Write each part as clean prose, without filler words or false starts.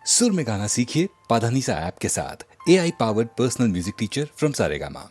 सुर में गाना सीखिए पाधानीसा ऐप के साथ। AI powered personal music teacher from Saregama.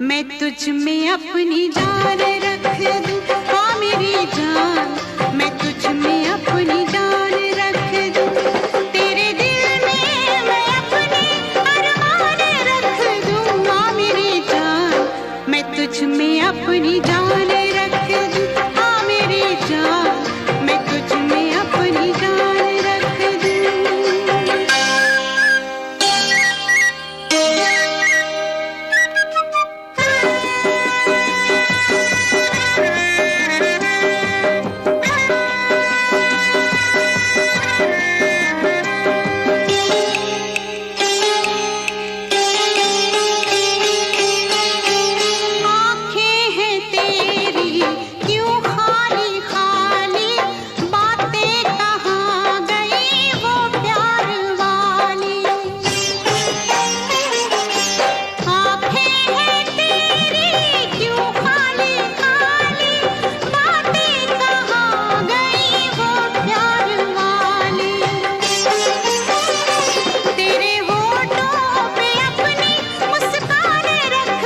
मैं तुझ में अपनी जान रख दूं, हाँ मेरी जान, मैं तुझ में अपनी जान रख दूं। तेरे दिल में मैं अपने अरमान रख दूं, हाँ मेरी जान, मैं तुझ में अपनी जान रख दूं, हाँ मेरी जान, मैं तुझ में अपनी जान रख दूं। अपनी जान रख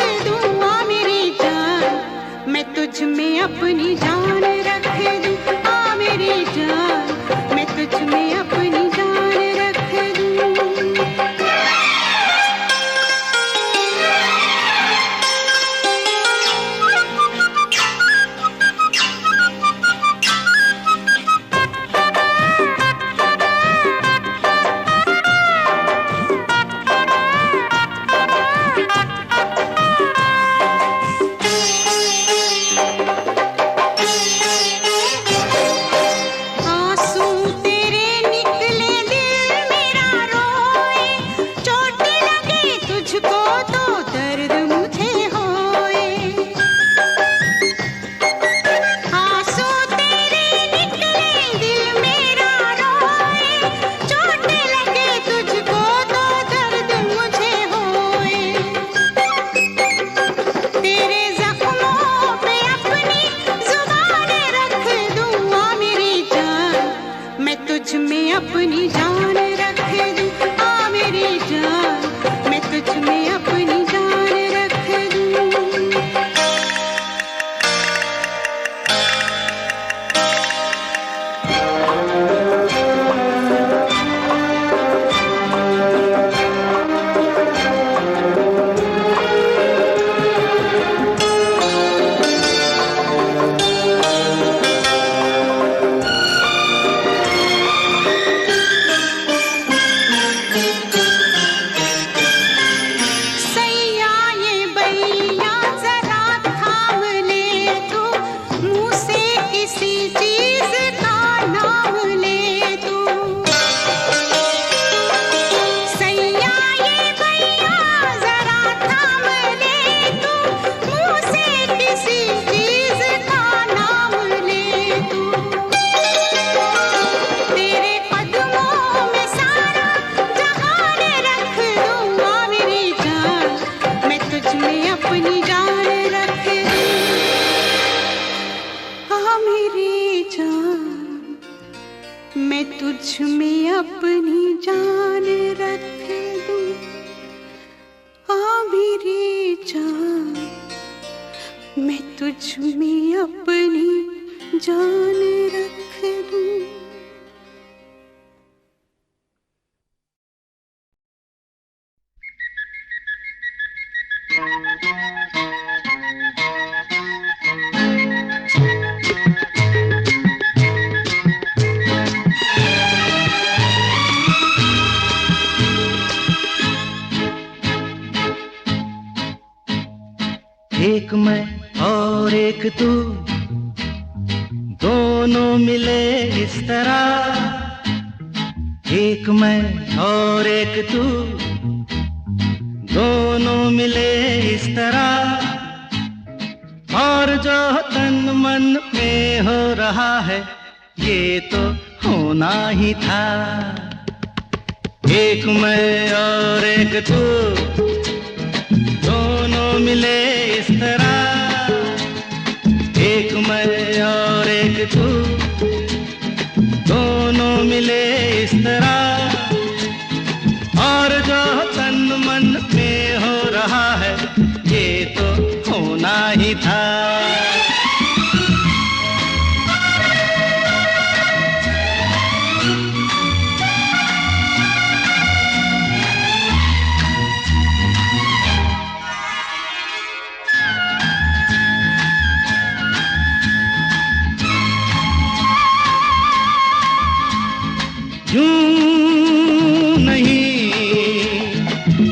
दूं, हाँ मेरी जान, मैं तुझ में अपनी जान रख दूं। तुझ में अपनी जान रख दूं, हाँ मेरी जान, मैं तुझ में अपनी जान रख दूं। मैं तुझ में अपनी जान रख दूं, हाँ मेरी जान, मैं तुझ में अपनी जान रख दूं। एक मैं और एक तू, दोनों मिले इस तरह, एक मैं और एक तू, दोनों मिले इस तरह, और जो तन मन में हो रहा है ये तो होना ही था। एक मैं और एक तू, दोनों मिले इस तरह, एक मैं और एक तू, दोनों मिले इस तरह, और जो तन मन में हो रहा है ये तो होना ही था। यूं नहीं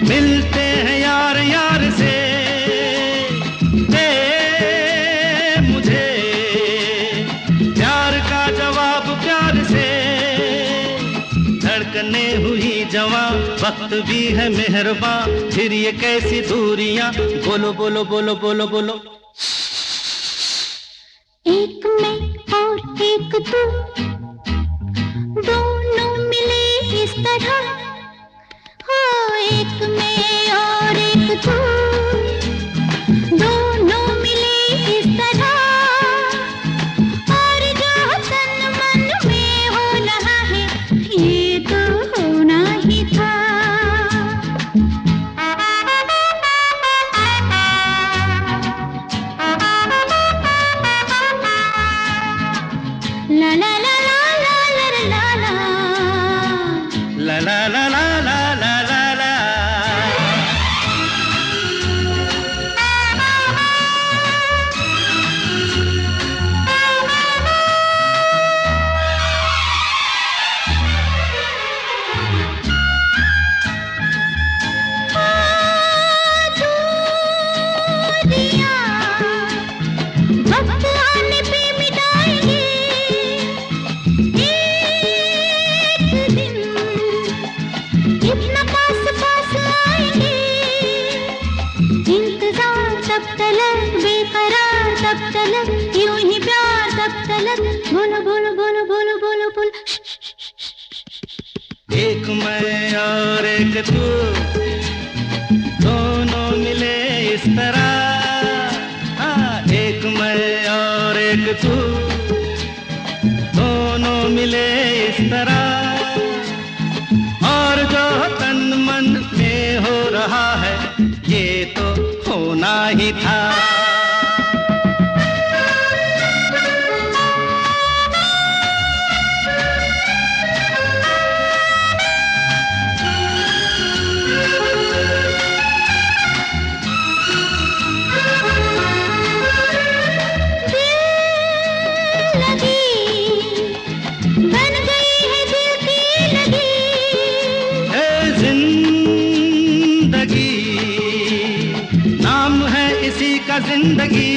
मिलते हैं यार यार से, दे मुझे प्यार का जवाब प्यार से। धड़कने हुई जवां, वक्त भी है मेहरबान, फिर ये कैसी दूरियां, बोलो बोलो बोलो बोलो बोलो। एक मैं और एक तू, दोनों मिले इस तरह, हो एक मैं और एक तू, दोनों मिले इस तरह, और जो तन मन में हो रहा है ये तो होना ही था। ला ला ला La la la la la la la la. वक्त आने पे मिटाएंगे एक दिन, इतना पास पास आएंगे। इंतजार तब तलक, बेकरार तब तलक, यूं ही प्यार तब तलक, बोलो बोलो बोलो बोलो बोलो बोलो। एक मैं और एक तू, दोनों मिले इस तरह, हाँ एक मैं और एक तू, दोनों मिले इस तरह, और जो तन मन में हो रहा है ये तो होना ही था। जिंदगी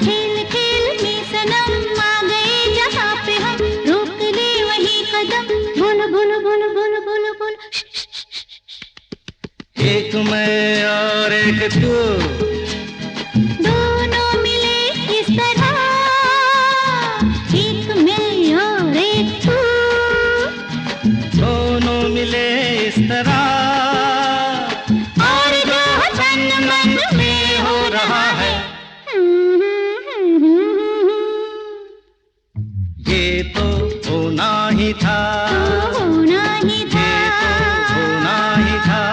खेल खेल में सनम आ गए जहाँ पे हम, रोक ले वही कदम, बोलो बोलो बोलो बोलो बोलो बोलो। एक मैं और एक तू, दोनों मिले इस तरह, एक मैं और एक तू, दोनों मिले इस तरह, और जो तन मन में हो रहा है ये तो होना ही था, होना ही था। ये तो होना ही था।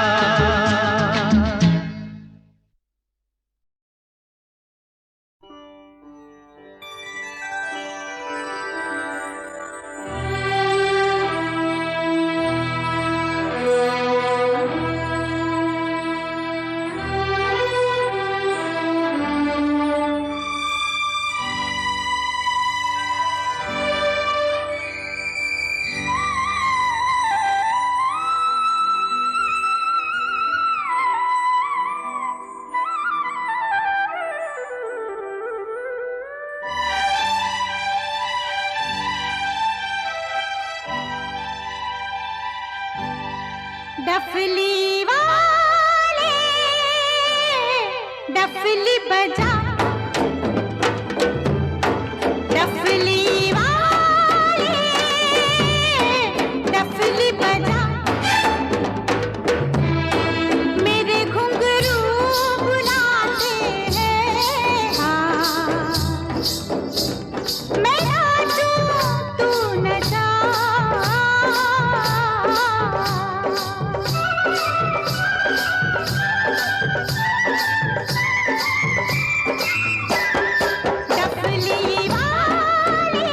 डफली वाले डफली बजा, डफली वाले डफली बजा, मेरे घुंघरू बुलाते हैं हाँ, मैं नाचूं तू नचा। डफली वाले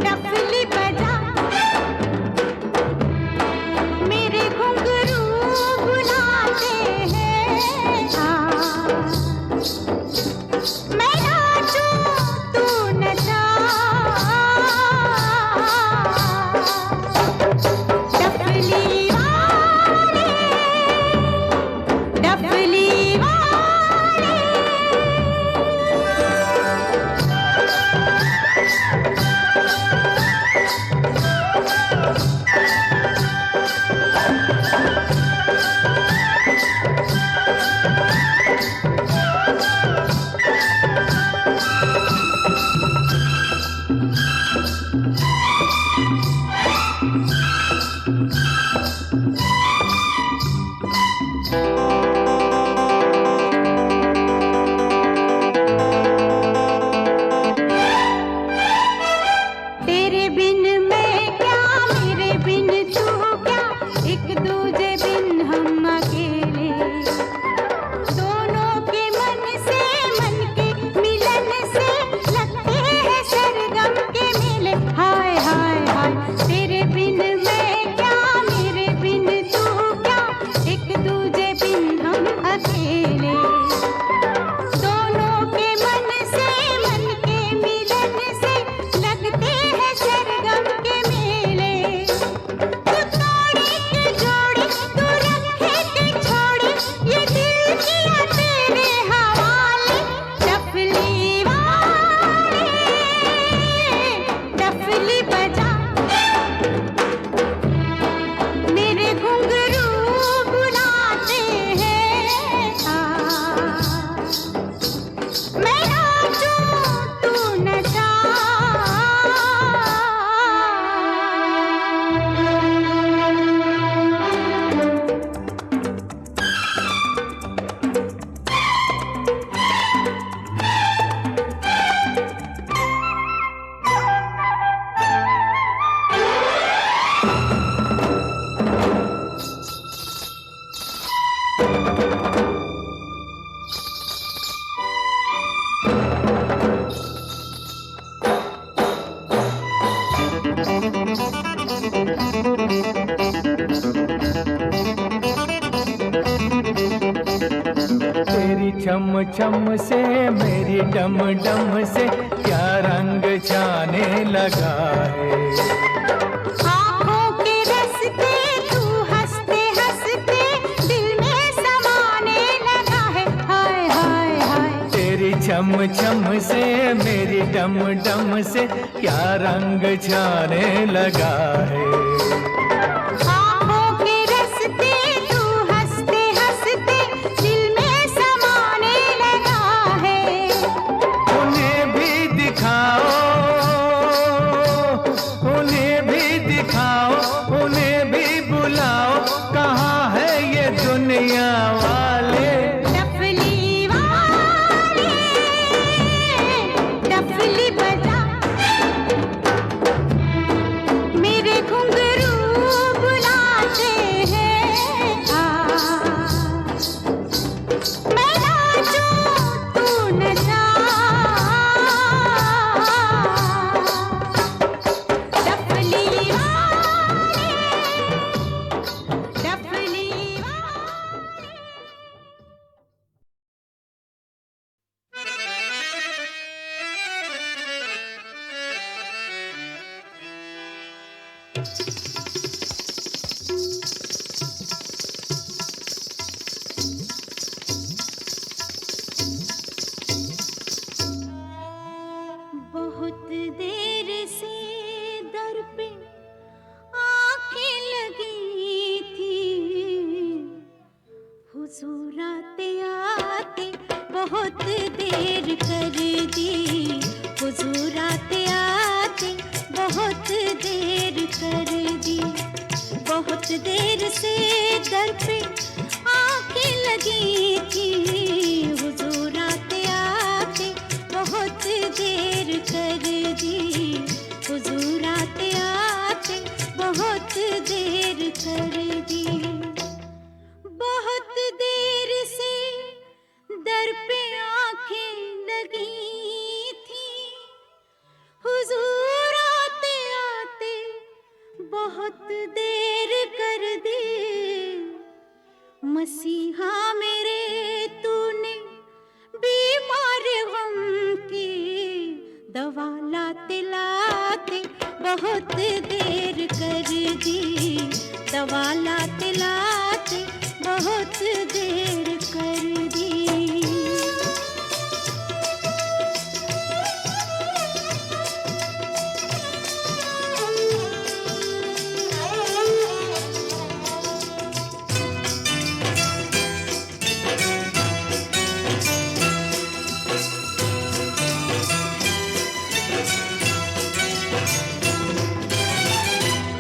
डफली बजा, मेरे घुंघरू बुलाते हैं हाँ, मैं नाचूं तू नचा। डफली वाले डफली वाले तेरे बिन मैं क्या, मेरे बिन तू क्या, एक दूजे बिन हम अकेले, दोनों के मन से मन के मिलन से लगते हैं सरगम के मेले। हाय हाय हाय तेरे बिन मैं क्या, मेरे बिन तू क्या, एक दूजे बिन हम अकेले, दोनों के मन से मन के मिलन से लगते हैं सरगम के मेले। तू तोड़े के जोड़े, तू रखे के छोड़े, ये दिल किया तेरे हवाले। डफली वाले डफली बजा, मेरे घुंघरू बुलाते हैं हाँ, मैं नाचूं तू नचा। तेरी छम छम से मेरी डम डम से क्या रंग जाने लगा है। आँखों के रस्ते तू हंसते हंसते दिल में समाने लगा है। हाय हाय हाय तेरी छम छम से मेरी डम डम से क्या रंग जाने लगा है। आँखों के रस्ते तू हंसते हंसते दिल में समाने लगा है। उन्हें भी दिखाओ, उन्हें भी दिखाओ, उन्हें भी बुलाओ, कहाँ है ये दुनिया वाले। डफली वाले डफली बजा, मेरे घुंघरू बुलाते हैं हाँ, मैं नाचूं तू नचा। डफली वाले डफली वाले बहुत देर से दर पे आके लगी बहुत देर कर दी, हुजूर आते आते बहुत देर कर दी। बहुत देर से दर पे आके लगी थी, हुजूर आते आते बहुत देर कर दी, हुजूर आते आते बहुत देर कर दी। बहुत देर से दर पे आंखें लगी थी, हुजूर आते आते बहुत देर कर दी। मसीहा मेरे तूने बीमार गम की दवा लाते लाते बहुत देर कर दी, दवा लाते लाते बहुत देर कर दी।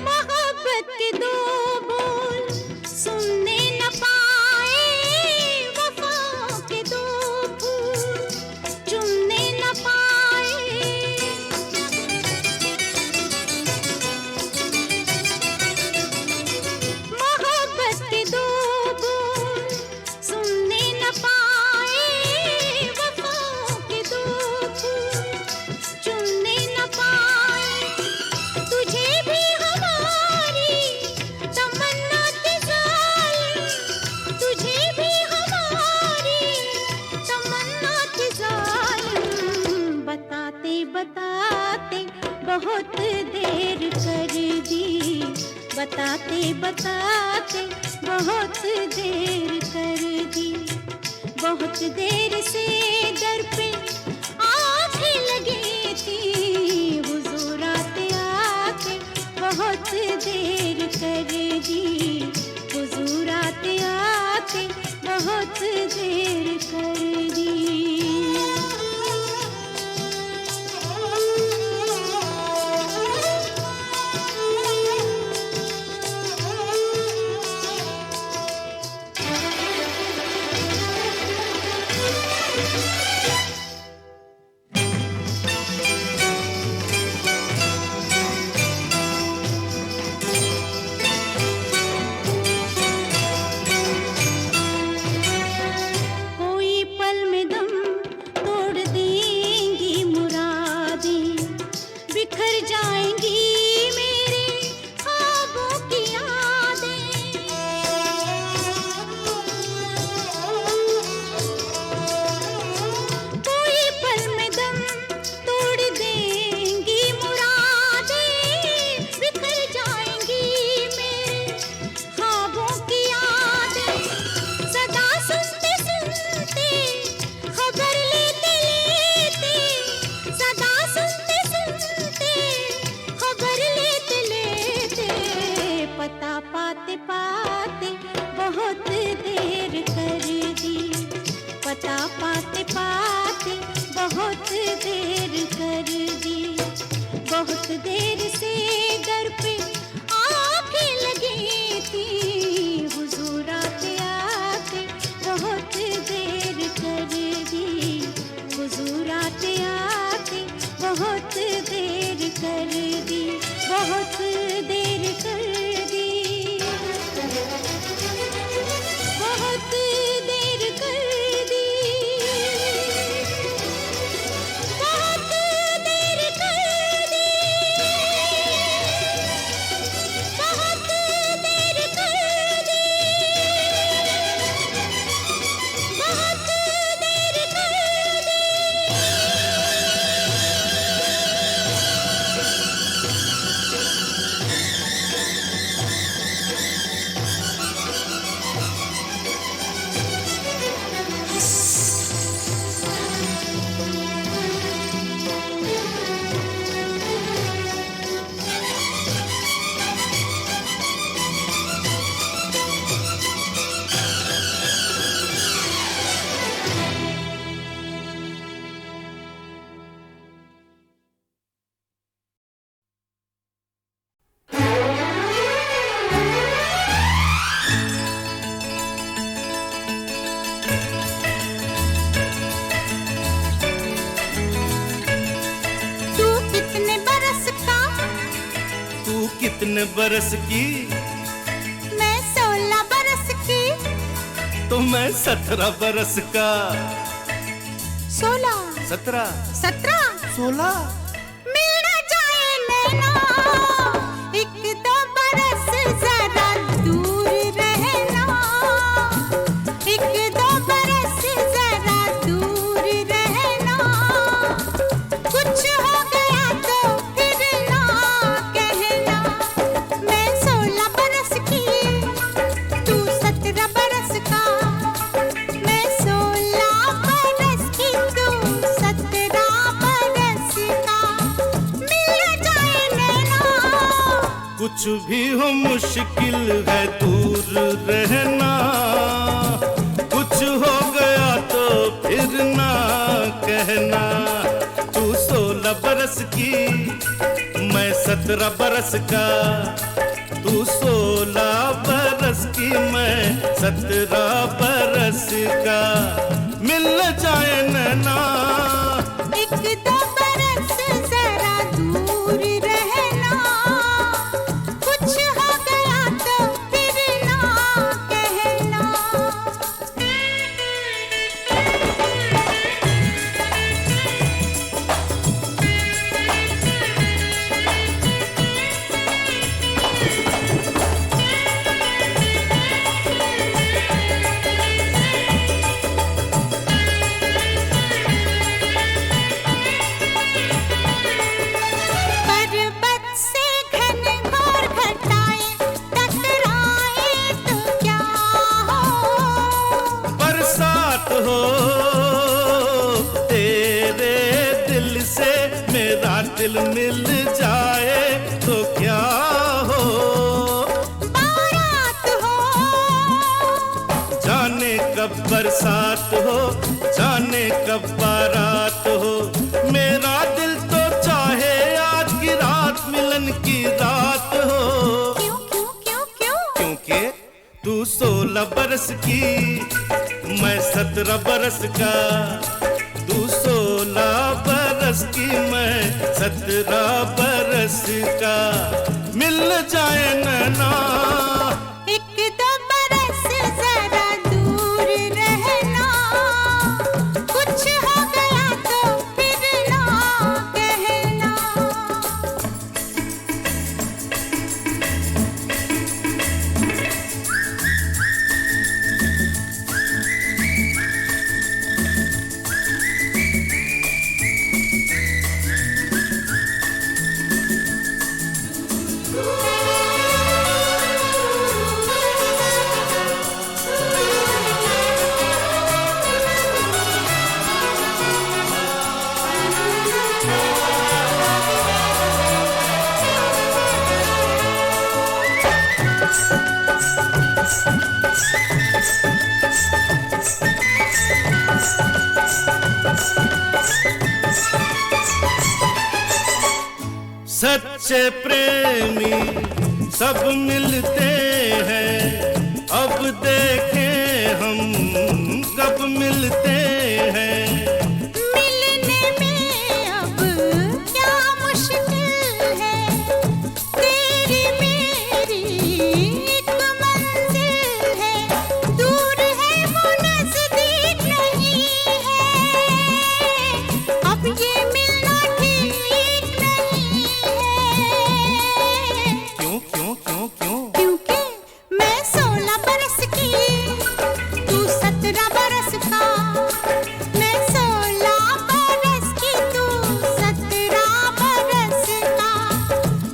मोहब्बत के दो बोल सुनने न पाए, वफाओं के दो फूल चुनने न पाए। मोहब्बत के दो बोल सुनने न पाए, वफाओं के दो फूल चुनने न पाए। तुझे भी हमारी तमन्ना थी जालिम, तुझे भी हमारी तमन्ना थी जालिम। बताते बताते बहुत देर कर दी, बताते बताते बहुत देर कर दी। बहुत देर से दर पे आंखें लगी थी, हुजूर आते आते बहुत देर कर दी, हुजूर आते आते बहुत देर कर दी। कोई पल में दम तोड़ देंगी मुरादें, बिखर जाएंगी मेरे ख्वाबों की यादें। कोई पल में दम तोड़ देंगी मुरादें, बिखर जाएंगी मेरे ख्वाबों की यादें। सदा सुनते सुनते खबर लेते लेते, सदा सुनते सुनते खबर लेते लेते, पता पाते पाते बहुत देर कर दी, पता पाते पाते बहुत देर कर दी। बहुत देर से दर पे आंखें लगी थी, हुजूर आते आते बहुत देर कर दी, हुजूर आते आते बहुत देर कर दी, बहुत देर कर दी, बहुत देर कर दी, बहुत देर कर दी, बहुत देर कर दी, बहुत देर कर दी। कितने बरस की? मैं 16 बरस की। तो मैं 17 बरस का। 16 17 17 16 मिल न जाए नैना, एक दो बरस जरा दूर रहना, एक दो बरस जरा दूर रहना, कुछ हो गया तो फिर ना कहना। मैं 16 बरस की, तू 17 बरस का, मैं 16 बरस की, तू 17 बरस का, मिल जाए नैना। कुछ भी हो मुश्किल है दूर रहना, कुछ हो गया तो फिर ना कहना। तू 16 बरस की, मैं 17 बरस का, तू 16 बरस की, मैं 17 बरस का, मिल जाए नैना। एक दो बरस जरा दूर रहना, कुछ हो गया तो फिर ना कहना। पर्वत से घनघोर घटाएं टकराए तो क्या हो, बरसात हो तेरे दिल से, मेरा दिल मिल जाए तो क्या हो। बारात हो, जाने कब बरसात हो, जाने कब बारात हो, मेरा दिल तो चाहे आज की रात मिलन की रात हो। क्यों क्यों क्यों क्यों? क्योंकि तू 16 बरस की, मैं 17 बरस का, तू 16 बरस की, मैं 17 बरस का, मिल जाए नैना। एक दो बरस जरा दूर रहना, कुछ हो गया तो फिर ना कहना। सच्चे प्रेमी सब मिलते हैं, अब देखें हम कब मिलते हैं। मिलने में अब क्या मुश्किल है, तेरी मेरी एक मंजिल है, दूर है वो नजदीक नहीं है, अब ये मिलना ठीक नहीं है। क्यों क्यों क्यों क्यों? क्योंकि मैं 16 बरस की, तू 17 बरस का, मैं 16 बरस की, तू 17 बरस का,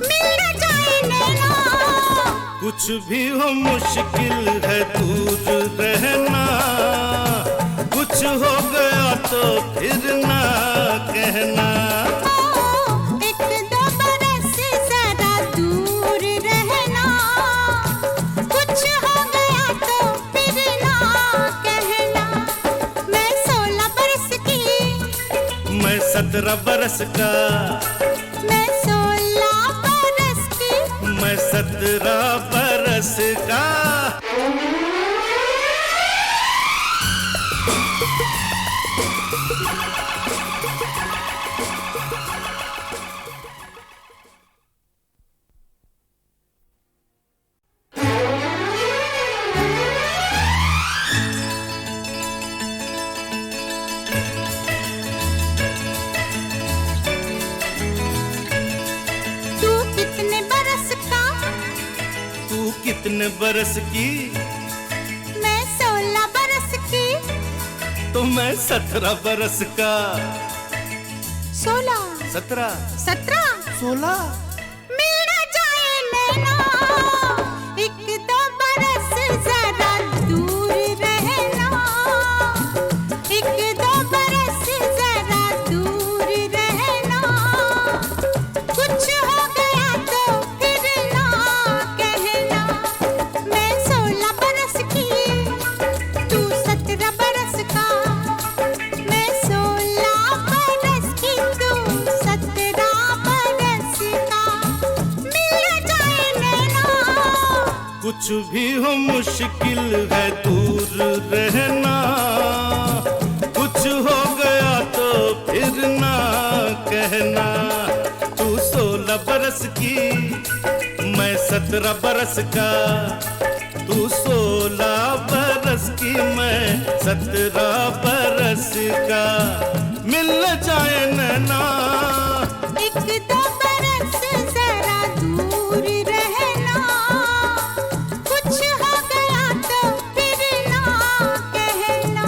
मिल न जाए नैना। कुछ भी हो मुश्किल है दूर रहना, कुछ हो गया तो फिर ना कहना। एक दो बरस जरा दूर रहना, कुछ हो गया तो फिर ना कहना। मैं 16 बरस की, मैं 17 बरस का, मैं 16 बरस की, मैं 17 बरस का। कितने बरस की? मैं 16 बरस की। तो मैं 17 बरस का। 16 17 17 16 मिल न जाए नैना, एक दो बरस जरा दूर रहना, एक दो बरस जरा दूर रहना, कुछ हो गया तो फिर ना कहना। मैं 16 बरस की, तू 17 बरस का, मैं 16 बरस की, तू 17 बरस का, मिल जाए नैना। कुछ भी हो मुश्किल है दूर रहना, कुछ हो गया तो फिर ना कहना। तू 16 बरस की, मैं 17 बरस का, तू 16 बरस की, मैं 17 बरस का, मिल जाए नैना। एक दो बरस जरा दूर रहना, कुछ हो गया तो फिर ना कहना।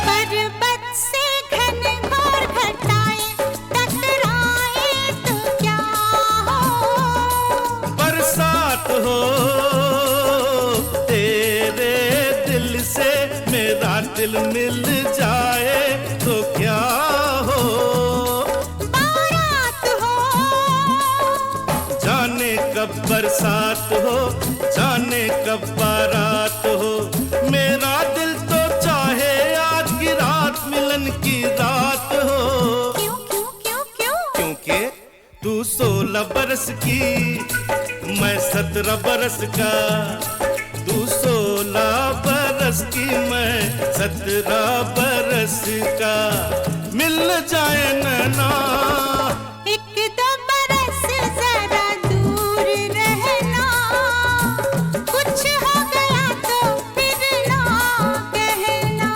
पर्वत से घनघोर घटाएं टकराए तो क्या हो, बरसात हो तेरे दिल से, मेरा दिल मिल जाए तो क्या हो। बारात हो जाने कब बरसात हो, जाने कब बारात हो, मेरा दिल तो चाहे आज की रात मिलन की रात हो। क्यों क्यों क्यों क्यों? क्योंकि तू 16 बरस की, मैं 17 बरस का, तू 16 बरस की, मैं 17 बरस का, मिल जाए नैना। एक दो बरस जरा दूर रहना, कुछ हो गया तो फिर ना कहना।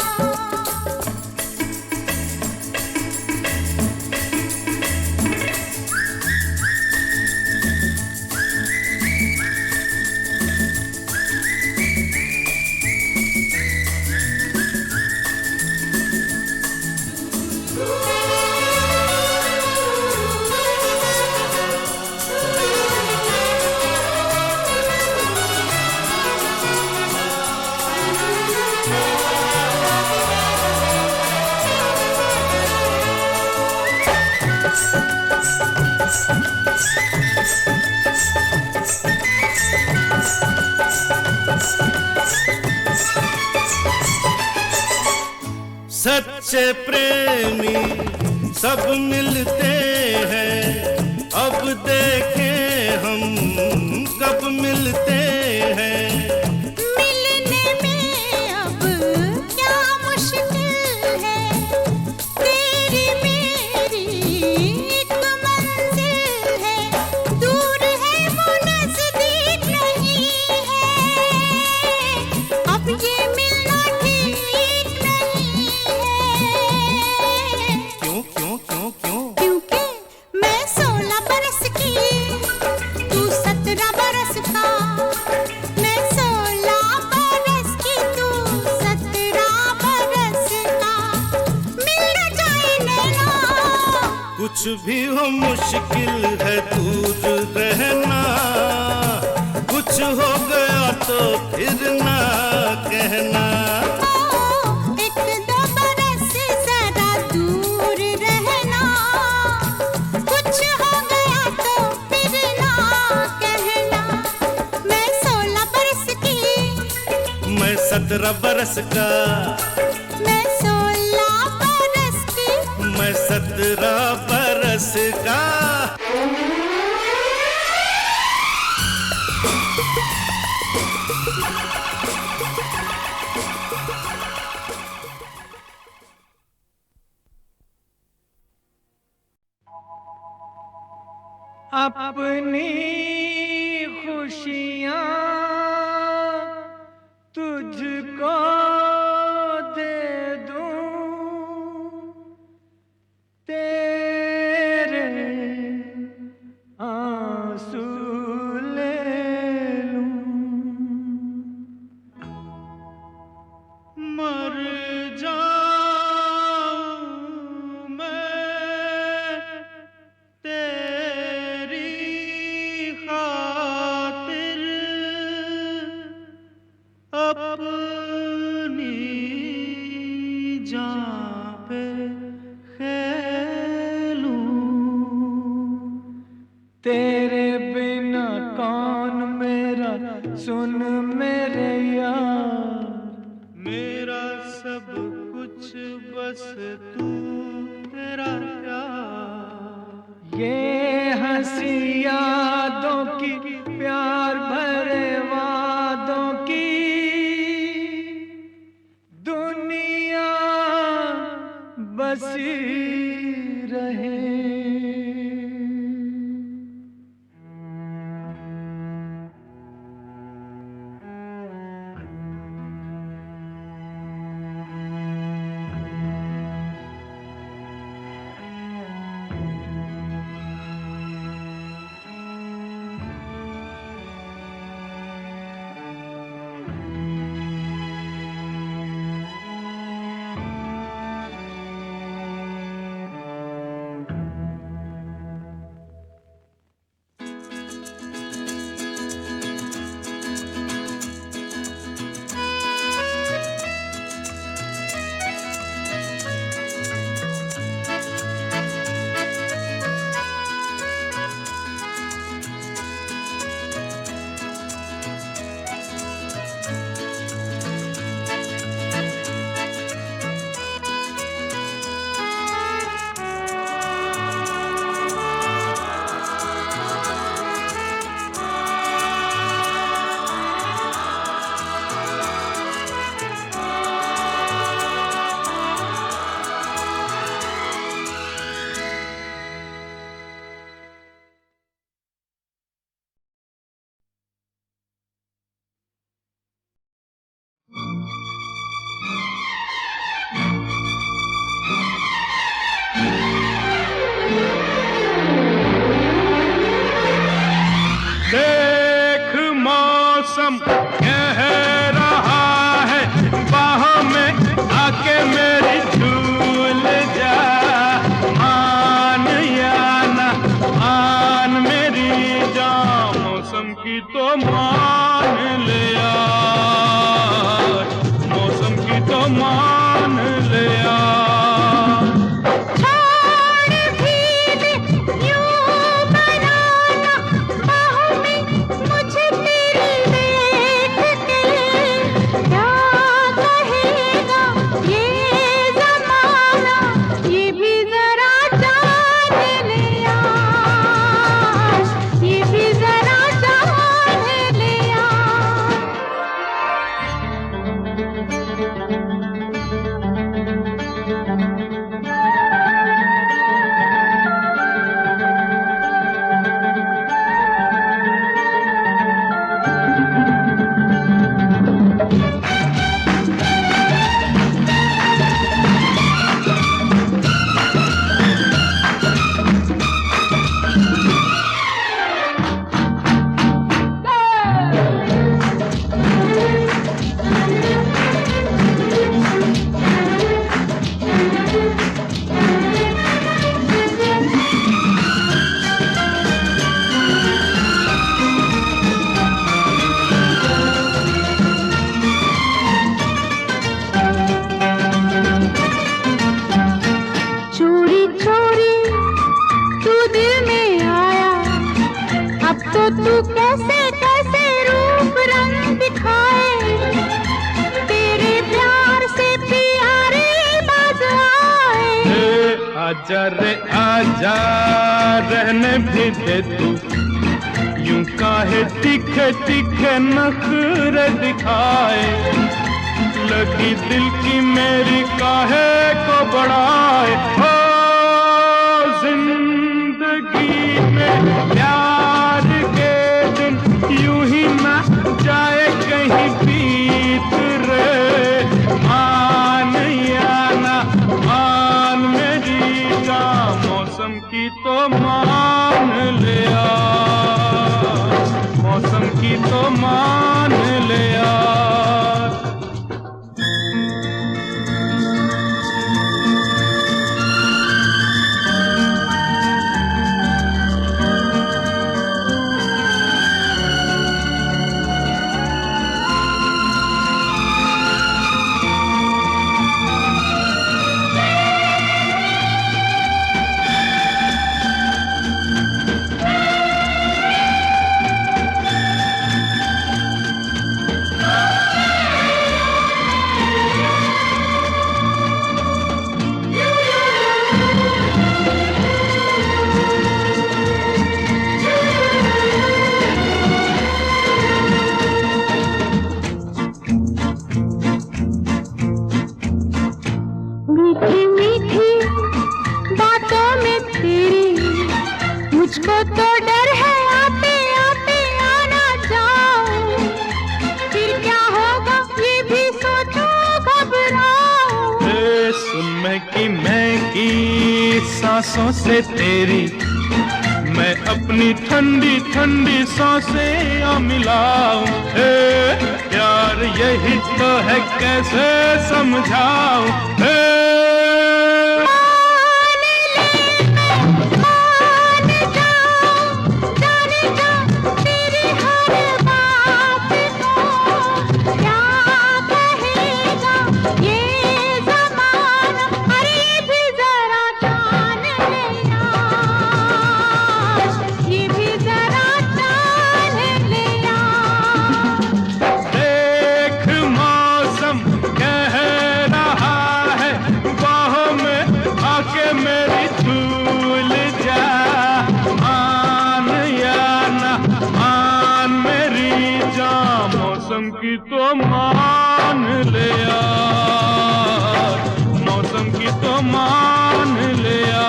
सच्चे प्रेमी सब मिलते हैं, अब देखें हम कब मिलते हैं। मिलने में अब क्या मुश्किल है, तेरी मेरी एक मंजिल है, दूर है वो नजदीक नहीं है, अब ये मिलना ठीक नहीं है। क्यों क्यों क्यों क्यों? क्योंकि मैं 16 बरस की, तू 17 बरस का, मैं 16 बरस की, तू 17 बरस का, मिल न जाए नैना। कुछ भी हो मुश्किल है दूर रहना, कुछ हो गया तो फिर ना कहना। एक दो बरस जरा दूर रहना, कुछ हो गया तो फिर ना कहना। मैं 16 बरस की, मैं 17 बरस का, मैं 16 बरस की, मैं 17 बरस का। अपनी खुशियाँ तुझको दे दूं, तेरे आंसू ले लूं। मर जाऊं मैं तेरी खातिर, अपनी जान पे खेलूं। तेरे बिना कौन मेरा, सुन मेरे यार, मेरा सब कुछ बस तू, तेरा प्यार। ये हंसी यादों की, प्यार भरे वादों की दुनिया बसी रहे। देख मौसम कह रहा है, बाहों में आके मेरी झूल जा। मान या ना मान मेरी जान, मौसम की तो मान लिया, मौसम की तो मान लिया। तू कैसे कैसे रूप रंग दिखाए, तेरे प्यार से प्यारे बाज आए। आजा रे आजा, रहने भी दे तू, यूं काहे तीखे तीखे नखरे दिखाए। लगी दिल की मेरी काहे को बढ़ाए, हो जिंदगी जिंदगी में प्यार के दिन यूं ही ना जाए कहीं बीत रे। मान या ना मान मेरी जान, मौसम की तो मान लिया, मौसम की तो मान लिया। मुझको तो डर है आते आते आना जाऊं, फिर क्या होगा ये भी सोचो घबराऊं। मैं की सांसों से तेरी, मैं अपनी ठंडी ठंडी सांसें आ मिलाऊं। प्यार यही तो है कैसे समझाऊं। मौसम की तो मान लिया, मौसम की तो मान लिया।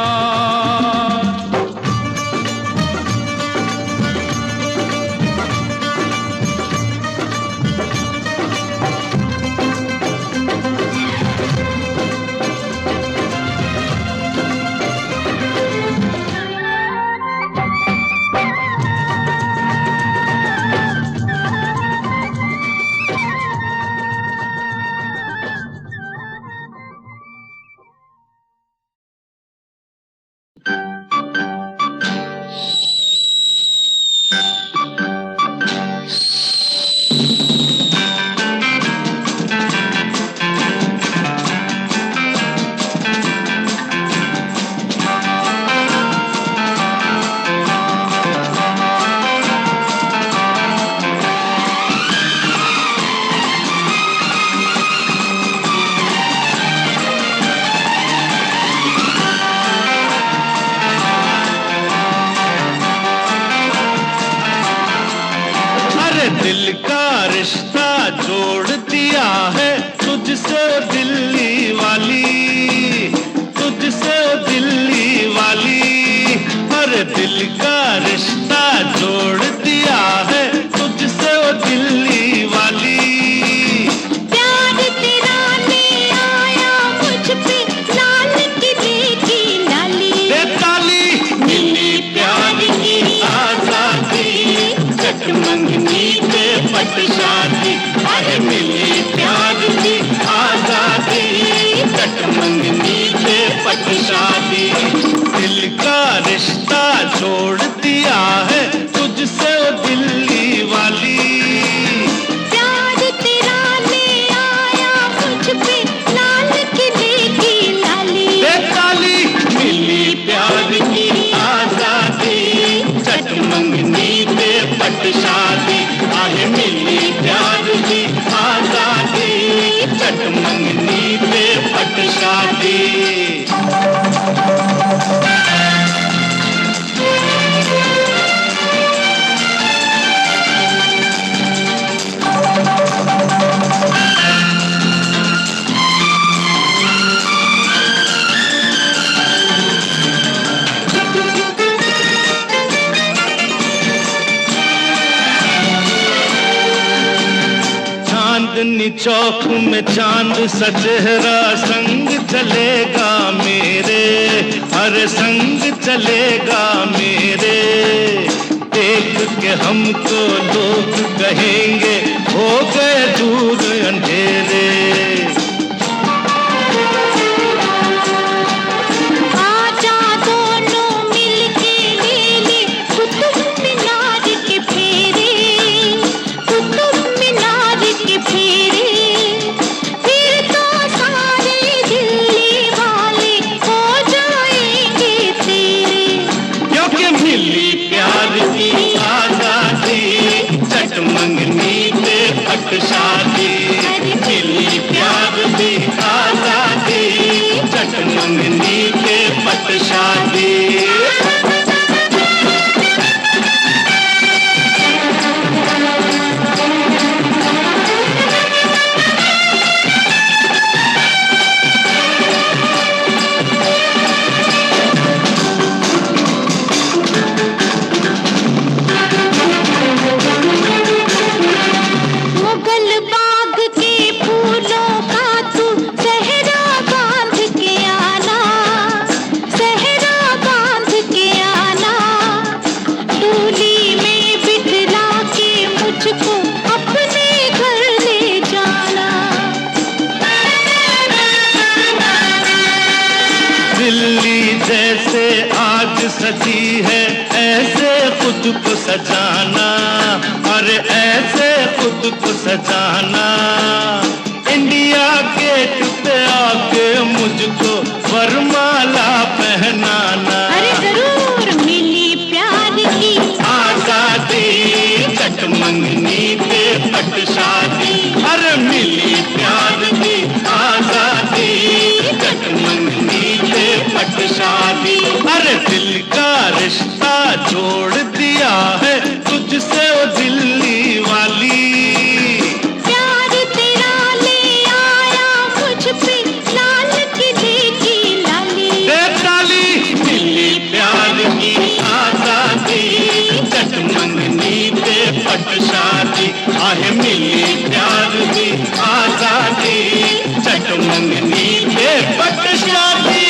दिल का रिश्ता जोड़ दिया है तुझसे दिल्ली वाली, तुझसे दिल्ली वाली। हर दिल का रिश्ता जोड़ दिया है तुझसे दिल्ली वाली। प्यार तेरा ले आया मुझ पे लाल किले की लाली, ताली मिली प्यार की आजादी, चटमंगनी पे पट शादी। अरे मिली प्यार की आजादी, चटमंगनी पे पट शादी। दिल का रिश्ता जोड़ दिया है तुझसे दिल्ली वाली। प्यार तेरा ले आया मुझ पे लाल किले की लाली, ताली मिली प्यार की आजादी, चटमंगनी पे पट शादी। आहे मिली प्यार की आजादी, चटमंगनी पे पट शादी। चांदनी चौक में चांद सा चेहरा संग चलेगा मेरे, अरे संग चलेगा मेरे। देख के हमको लोग कहेंगे हो गए दूर अंधेरे। आजा दोनों मिलके ले ले कुतुब मीनार के फेरे, कुतुब मीनार के फेरे। फिर तो सारे दिल्ली वाले हो जाएंगे तेरे। क्योंकि मिली प्यार की आजादी, चट मंगनी पे पट शादी। मिली प्यार की आजादी, चट मंगनी पे पट शादी। मुगल बाग के फूलों का तू सहरा बांध के आना, सहरा बांध के आना। डोली में बिठला के मुझको अपने घर ले जाना। दिल्ली जैसे आज सजी है ऐसे खुद को सजाना, अरे ऐसे खुद को सजाना। इंडिया गेट पे आके मुझको वरमाला पहनाना। अरे जरूर मिली प्यार की आजादी, चट मंगनी पे पट शादी। अरे मिली प्यार की आजादी, चट मंगनी पे पट शादी। अरे दिल का रिश्ता जोड़ दिया है तुझसे ओ दिल्ली वाली। प्यार तेरा ले आया मुझ पे लाल किले की लाली। देवताली मिली प्यार की आजादी, चट मंगनी पे पट शादी। आहे मिली प्यार की आजादी, चट मंगनी पे पट शादी।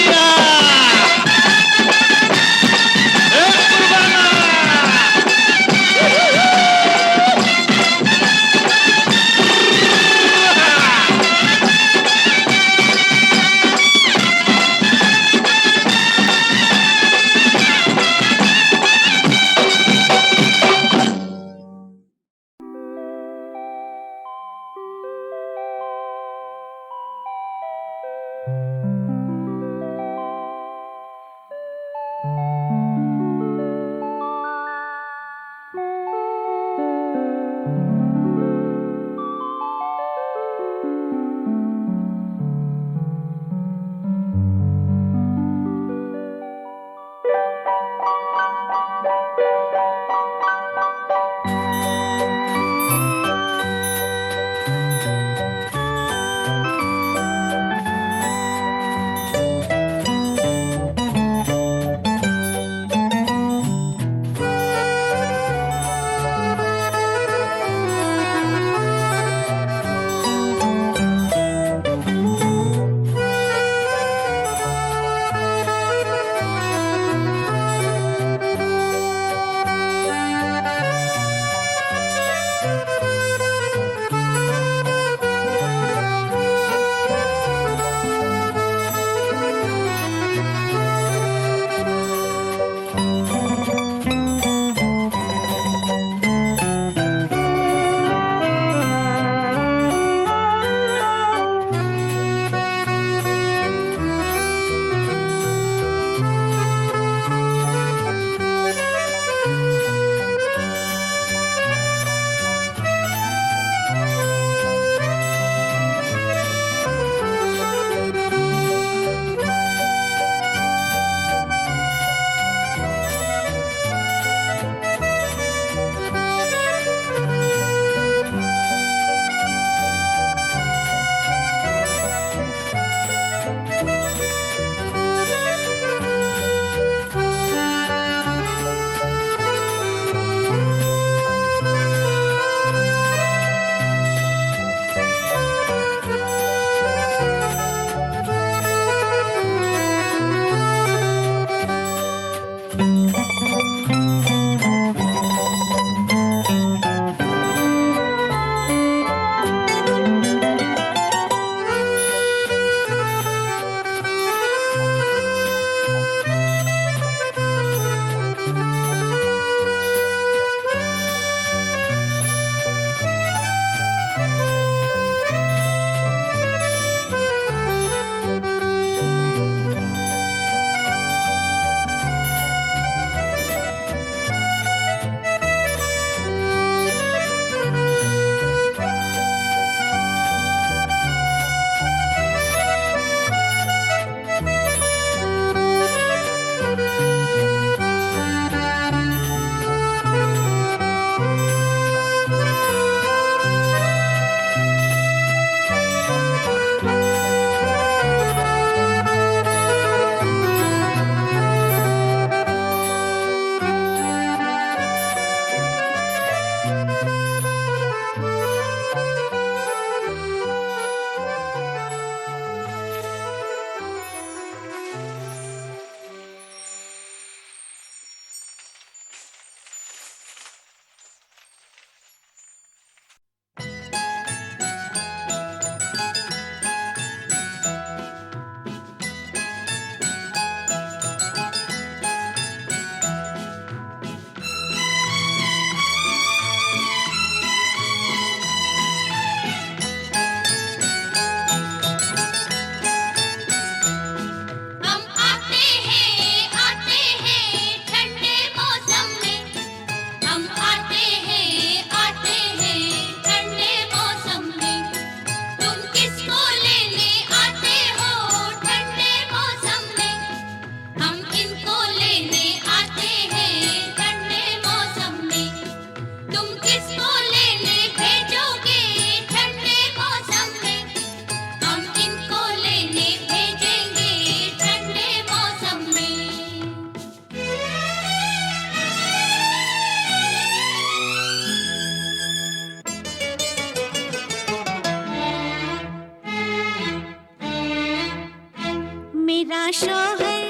शौहर,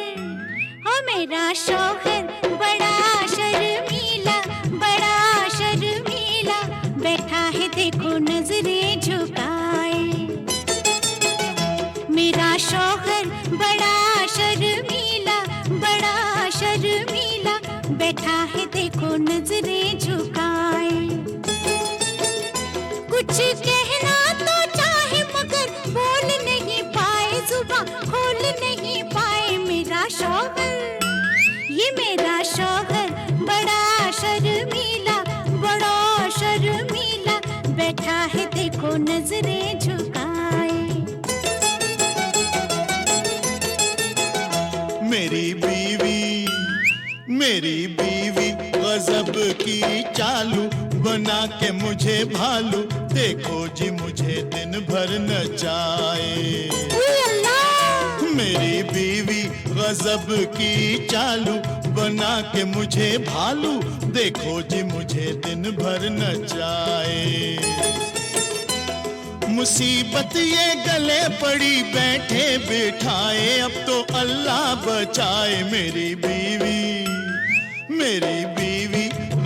हो मेरा शौहर बड़ा शर्मीला, बड़ा शर्मीला, बैठा है देखो नजरें झुकाए। मेरा शौहर बड़ा शर्मीला, बड़ा शर्मीला, बैठा है देखो नजरें झुकाए। कुछ कहना तो चाहे मगर बोल नहीं पाए, जुबान खोल नहीं पाए। मेरा शौहर, ये मेरा शौहर बड़ा शर्मीला, बड़ा शर्मीला, बैठा है देखो नजरें झुकाए। मेरी बीवी गजब की चालू, बना के मुझे भालू, देखो जी मुझे दिन भर नचाए। मेरी बीवी गजब की चालू, बना के मुझे भालू, देखो जी मुझे दिन भर नचाए। मुसीबत ये गले पड़ी बैठे बिठाए, अब तो अल्लाह बचाए। मेरी बीवी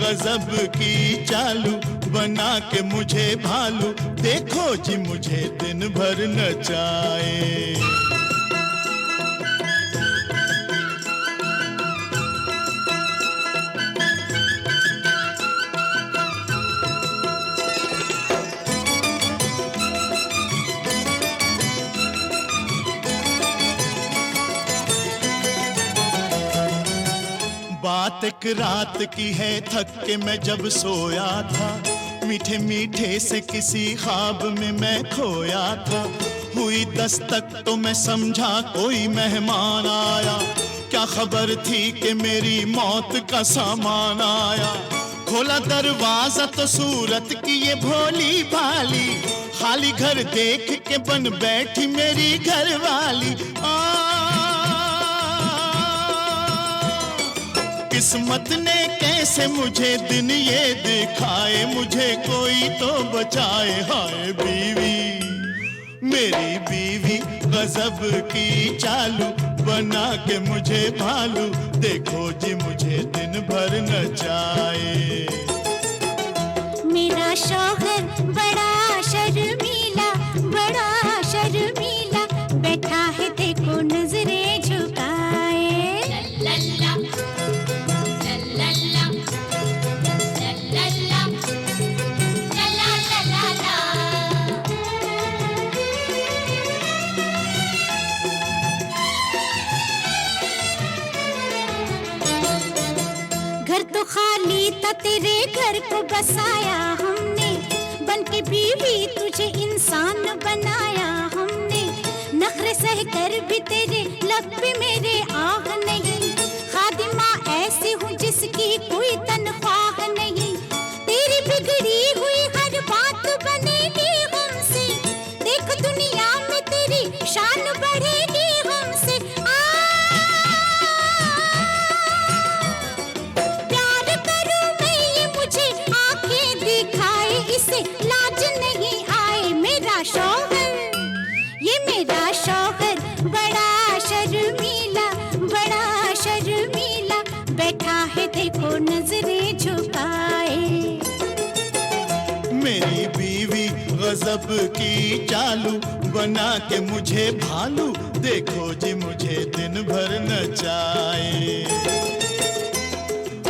गजब की चालू, बना के मुझे भालू, देखो जी मुझे दिन भर नचाए। बात एक रात की है, थक के मैं जब सोया था, मीठे मीठे से किसी ख्वाब में मैं खोया था। हुई दस्तक तो मैं समझा कोई मेहमान आया, क्या खबर थी कि मेरी मौत का सामान आया। खोला दरवाजा तो सूरत की ये भोली भाली, खाली घर देख के बन बैठी मेरी घरवाली। किस्मत ने कैसे मुझे दिन ये दिखाए, मुझे कोई तो बचाए। हाय बीवी, मेरी बीवी गजब की चालू, बना के मुझे भालू, देखो जी मुझे दिन भर नचाए। मेरा शौहर बड़ा शर्मीला, बड़ा शर्मीला, बैठा है देखो नजरें झुकाए। लल्ला घर तो खाली था, तेरे घर को बसाया हमने, बन के बीवी तुझे इंसान बनाया हमने। नखरे सह कर भी तेरे लब पे मेरे आह नहीं, खादिमा ऐसी हूँ जिसकी कोई तनख्वाह नहीं। तेरी बिगड़ी हुई हर बात बनेगी हमसे, देख दुनिया में तेरी शान बढ़ेगी हमसे। प्यार करूं मैं ये मुझे आंखें दिखाए, इसे लाज नहीं आए। मेरा शौहर, ये मेरा शौहर बड़ा शर्मीला, बड़ा शर्मीला, बैठा है देखो नजरें झुकाए। मेरी बीवी गजब की चालू, बना के मुझे भालू, देखो जी मुझे दिन भर नचाए।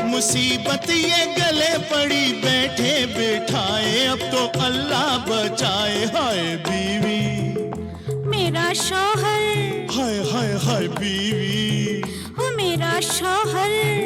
मुसीबत ये गले पड़ी बैठे बिठाए, अब तो अल्लाह बचाए। हाय बीवी, मेरा शौहर, हाय हाय हाय बीवी, ओ मेरा शौहर।